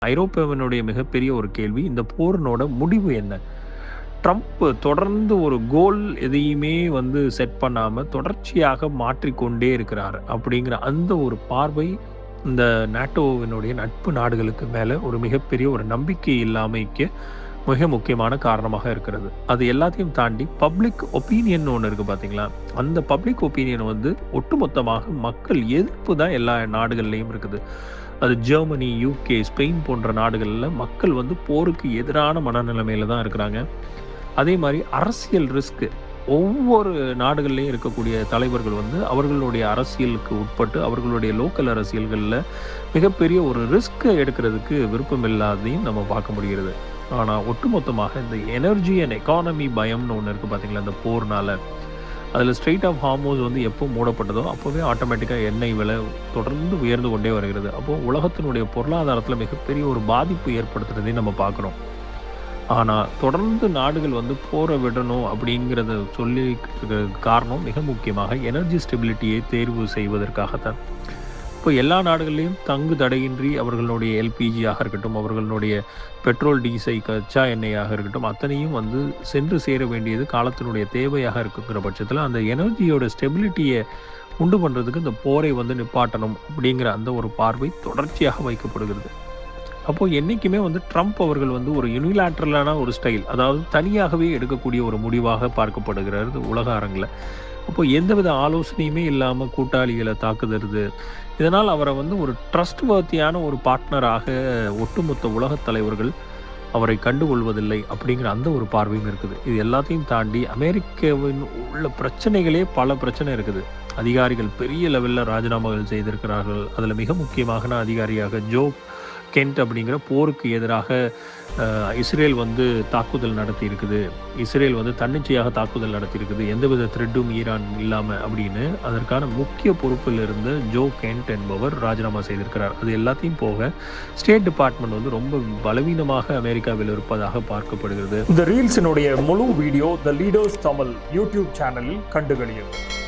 ஐரோப்பாவினுடைய மிகப்பெரிய ஒரு கேள்வி, இந்த போரினோட முடிவு என்ன? ட்ரம்ப் தொடர்ந்து ஒரு கோல் எதையுமே செட் பண்ணாம, தொடர்ச்சியாக மாற்றிக்கொண்டே இருக்கிறார். அப்படிங்கிற அந்த ஒரு பார்வை, இந்த நேட்டோவினுடைய நட்பு நாடுகளுக்கு மேல ஒரு மிகப்பெரிய ஒரு நம்பிக்கை இல்லாமைக்கு மிக முக்கியமான காரணமாக இருக்கிறது. அது எல்லாத்தையும் தாண்டி பப்ளிக் ஒப்பீனியன் ஒண்ணு இருக்கு பார்த்தீங்களா? அந்த பப்ளிக் ஒப்பீனியன் ஒட்டுமொத்தமாக மக்கள் எதிர்ப்பு தான் எல்லா நாடுகள்லயும் இருக்குது. அது ஜெர்மனி, யுகே, ஸ்பெயின் போன்ற நாடுகள்ல மக்கள் போருக்கு எதிரான மனநிலைமையில தான் இருக்கிறாங்க. அதே மாரி அரசியல் ரிஸ்க் ஒவ்வொரு நாடுகள்லயும் இருக்கக்கூடிய தலைவர்கள் அவர்களுடைய அரசியலுக்கு உட்பட்டு, அவர்களுடைய லோக்கல் அரசியல்கள்ல மிகப்பெரிய ஒரு ரிஸ்க் எடுக்கிறதுக்கு விருப்பம் இல்லாததையும் நம்ம பார்க்க முடிகிறது. ஆனா, ஒட்டுமொத்தமாக இந்த எனர்ஜி அண்ட் எக்கானமி பயம்னு ஒண்ணு இருக்கு பார்த்தீங்களா? இந்த போர்னால. அதில ஸ்ட்ரெய்ட் ஆஃப் ஹார்மோஸ் எப்போ மூடப்பட்டதோ, அப்பவே ஆட்டோமேட்டிக்கா எண்ணெய் விலை தொடர்ந்து உயர்ந்து கொண்டே வருகிறது. அப்போ உலகத்தினுடைய பொருளாதாரத்தில மிகப்பெரிய ஒரு பாதிப்பு ஏற்படுத்துறதையும் நம்ம பார்க்குறோம். ஆனா, தொடர்ந்து நாடுகள் போர விடணும் அப்படிங்கிறத சொல்லிக்கிட்டு இருக்கிறதுக்கு காரணம் மிக முக்கியமாக எனர்ஜி ஸ்டெபிலிட்டியை தேர்வு செய்வதற்காகத்தான். இப்போ எல்லா நாடுகள்லயும் தங்கு தடையின்றி அவர்களுடைய எல்பிஜியாக இருக்கட்டும், அவர்களுடைய பெட்ரோல், டீசல், கச்சா எண்ணெயாக இருக்கட்டும், அத்தனையும் சென்று சேர வேண்டியது காலத்தினுடைய தேவையாக இருக்குங்கிற பட்சத்தில, அந்த எனர்ஜியோட ஸ்டெபிலிட்டிய உண்டு பண்றதுக்கு இந்த போரை நிப்பாட்டணும் அப்படிங்கிற அந்த ஒரு பார்வை தொடர்ச்சியாக வைக்கப்படுகிறது. அப்போ என்னைக்குமே ட்ரம்ப் அவர்கள் ஒரு யுனிலேட்ரலான ஒரு ஸ்டைல், அதாவது தனியாகவே எடுக்கக்கூடிய ஒரு முடிவாக பார்க்கப்படுகிறது உலக அரங்கில. அப்போ எந்தவித ஆலோசனையுமே இல்லாம கூட்டாளிகள தாக்குதறது, இதனால் அவர ஒரு ட்ரஸ்ட் வர்த்தியான ஒரு பார்ட்னராக ஒட்டுமொத்த உலகத் தலைவர்கள் அவரை கண்டுகொள்வதில்லை அப்படிங்கிற அந்த ஒரு பார்வையும் இருக்குது. இது எல்லாத்தையும் தாண்டி அமெரிக்காவின் உள்ள பிரச்சனைகளே பல பிரச்சனை இருக்குது. அதிகாரிகள் பெரிய லெவல்ல ராஜினாமாகள் செய்திருக்கிறார்கள். அதில மிக முக்கியமான அதிகாரியாக ஜோ கென்ட் அப்படிங்கிற போருக்கு எதிராக இஸ்ரேல் தாக்குதல் நடத்தியிருக்குது. இஸ்ரேல் தன்னிச்சையாக தாக்குதல் நடத்தியிருக்குது. எந்தவித த்ரெட்டும் ஈரான் இல்லாம அப்படின்னு அதற்கான முக்கிய பொறுப்பில் இருந்த ஜோ கென்ட் என்பவர் ராஜினாமா செய்திருக்கிறார். அது எல்லாத்தையும் போக ஸ்டேட் டிபார்ட்மெண்ட் ரொம்ப பலவீனமாக அமெரிக்காவில் இருப்பதாக பார்க்கப்படுகிறது. இந்த ரீல்ஸினுடைய முழு வீடியோ த லீடர்ஸ் தமிழ் யூடியூப் சேனலில் கண்டுகளியுங்கள்.